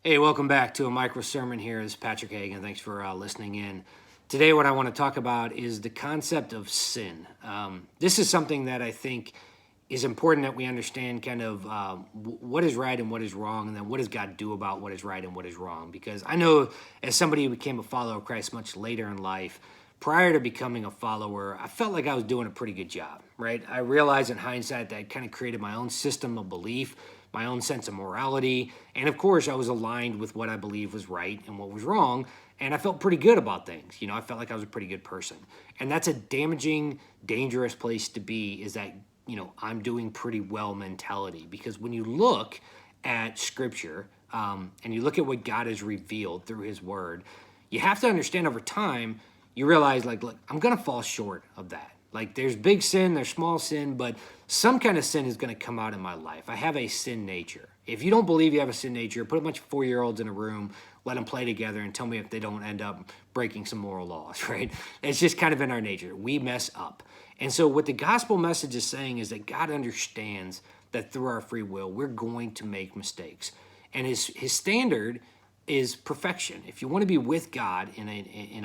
Hey, welcome back to a micro sermon here. This is Patrick Hagan. Thanks for listening in. Today, what I want to talk about is the concept of sin. This is something that I think is important that we understand kind of what is right and what is wrong, and then what does God do about what is right and what is wrong. Because I know as somebody who became a follower of Christ much later in life, prior to becoming a follower, I felt like I was doing a pretty good job, right? I realized in hindsight that I kind of created my own system of belief, my own sense of morality, and of course, I was aligned with what I believed was right and what was wrong, and I felt pretty good about things. I felt like I was a pretty good person. And that's a damaging, dangerous place to be, is that, I'm doing pretty well mentality. Because when you look at scripture and you look at what God has revealed through his word, you have to understand over time, you realize, like, look, I'm going to fall short of that. Like, there's big sin, there's small sin, but some kind of sin is going to come out in my life. I have a sin nature. If you don't believe you have a sin nature, put a bunch of 4-year-olds in a room, let them play together, and tell me if they don't end up breaking some moral laws, right? It's just kind of in our nature. We mess up. And so what the gospel message is saying is that God understands that through our free will, we're going to make mistakes. And his standard is perfection. If you want to be with God in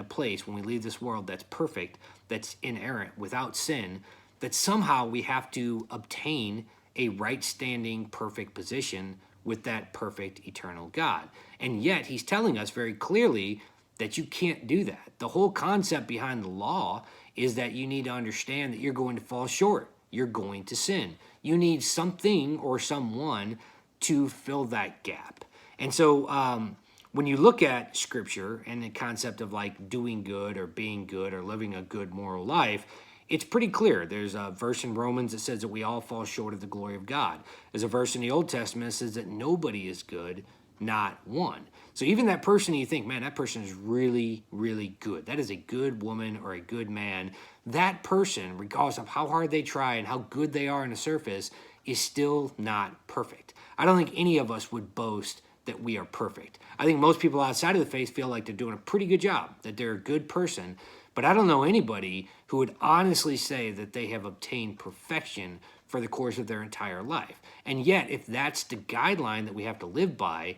a place when we leave this world that's perfect, that's inerrant, without sin, that somehow we have to obtain a right standing, perfect position with that perfect eternal God. And yet he's telling us very clearly that you can't do that. The whole concept behind the law is that you need to understand that you're going to fall short. You're going to sin. You need something or someone to fill that gap. And so when you look at scripture and the concept of like doing good or being good or living a good moral life, it's pretty clear. There's a verse in Romans that says that we all fall short of the glory of God. There's a verse in the Old Testament that says that nobody is good, not one. So even that person you think, man, that person is really, really good. That is a good woman or a good man. That person, regardless of how hard they try and how good they are on the surface, is still not perfect. I don't think any of us would boast that we are perfect. I think most people outside of the faith feel like they're doing a pretty good job, that they're a good person. But I don't know anybody who would honestly say that they have obtained perfection for the course of their entire life. And yet, if that's the guideline that we have to live by,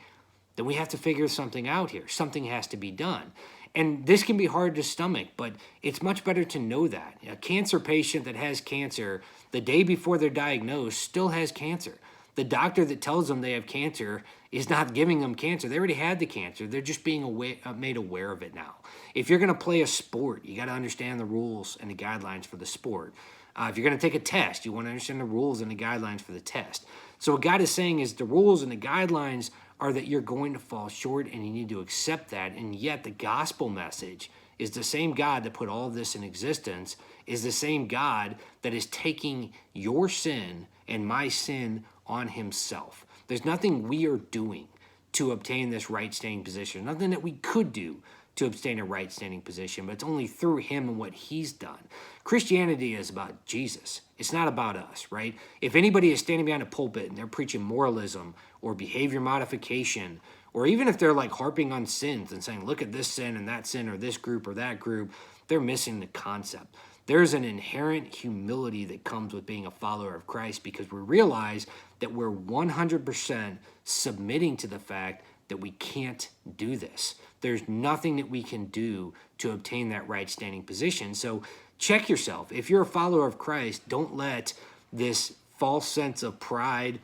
then we have to figure something out here. Something has to be done. And this can be hard to stomach, but it's much better to know that. A cancer patient that has cancer, the day before they're diagnosed, still has cancer. The doctor that tells them they have cancer is not giving them cancer. They already had the cancer. They're just being made aware of it now. If you're going to play a sport, you got to understand the rules and the guidelines for the sport. If you're going to take a test, you want to understand the rules and the guidelines for the test. So what God is saying is the rules and the guidelines are that you're going to fall short and you need to accept that. And yet the gospel message is the same God that put all of this in existence, is the same God that is taking your sin and my sin on himself. There's nothing we are doing to obtain this right standing position, nothing that we could do to obtain a right standing position, but it's only through him and what he's done. Christianity is about Jesus. It's not about us, right? If anybody is standing behind a pulpit and they're preaching moralism or behavior modification, or even if they're like harping on sins and saying, look at this sin and that sin or this group or that group, they're missing the concept. There's an inherent humility that comes with being a follower of Christ, because we realize that we're 100% submitting to the fact that we can't do this. There's nothing that we can do to obtain that right standing position. So check yourself. If you're a follower of Christ, don't let this false sense of pride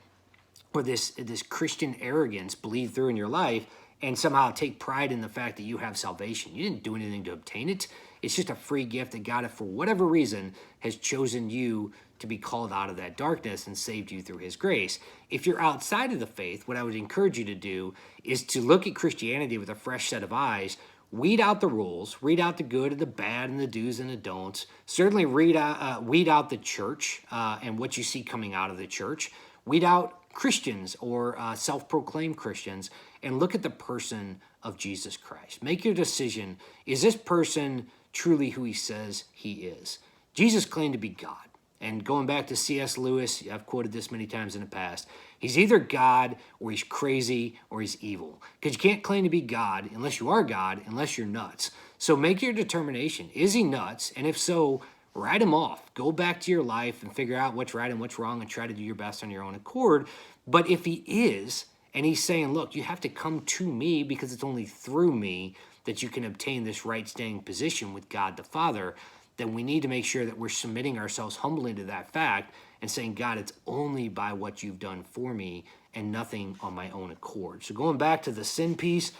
or this Christian arrogance bleed through in your life and somehow take pride in the fact that you have salvation. You didn't do anything to obtain it. It's just a free gift that God, for whatever reason, has chosen you to be called out of that darkness and saved you through his grace. If you're outside of the faith, what I would encourage you to do is to look at Christianity with a fresh set of eyes. Weed out the rules, read out the good and the bad and the do's and the don'ts. Certainly weed out the church and what you see coming out of the church. Weed out Christians or self-proclaimed Christians, and look at the person of Jesus Christ. Make your decision. Is this person truly who he says he is? Jesus claimed to be God. And going back to C.S. Lewis, I've quoted this many times in the past, he's either God or he's crazy or he's evil. Because you can't claim to be God unless you are God, unless you're nuts. So make your determination. Is he nuts? And if so, write him off. Go back to your life and figure out what's right and what's wrong and try to do your best on your own accord. But if he is, And he's saying, look, you have to come to me because it's only through me that you can obtain this right standing position with God the Father. Then we need to make sure that we're submitting ourselves humbly to that fact and saying, God, it's only by what you've done for me and nothing on my own accord. So going back to the sin piece,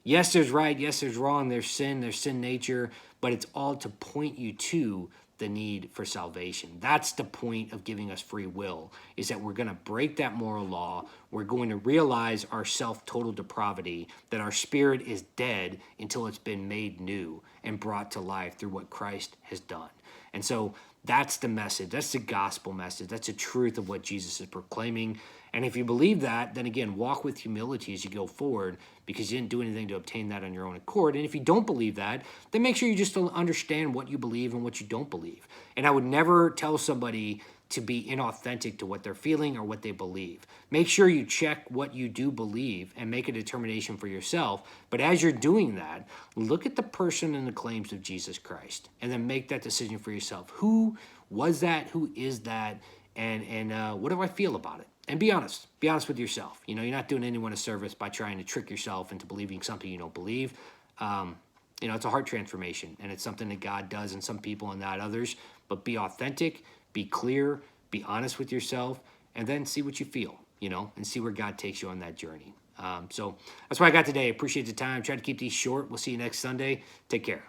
yes, there's right, yes, there's wrong, there's sin nature, but it's all to point you to the need for salvation. That's the point of giving us free will, is that we're going to break that moral law. We're going to realize our total depravity, that our spirit is dead until it's been made new and brought to life through what Christ has done. And so that's the message. That's the gospel message. That's the truth of what Jesus is proclaiming. And if you believe that, then again, walk with humility as you go forward, because you didn't do anything to obtain that on your own accord. And if you don't believe that, then make sure you just understand what you believe and what you don't believe. And I would never tell somebody to be inauthentic to what they're feeling or what they believe. Make sure you check what you do believe and make a determination for yourself. But as you're doing that, look at the person and the claims of Jesus Christ, and then make that decision for yourself. Who was that? Who is that? And what do I feel about it? And be honest. Be honest with yourself. You know, you're not doing anyone a service by trying to trick yourself into believing something you don't believe. You know, it's a heart transformation, and it's something that God does in some people and not others. But be authentic, be clear, be honest with yourself, and then see what you feel, you know, and see where God takes you on that journey. So that's what I got today. Appreciate the time. Try to keep these short. We'll see you next Sunday. Take care.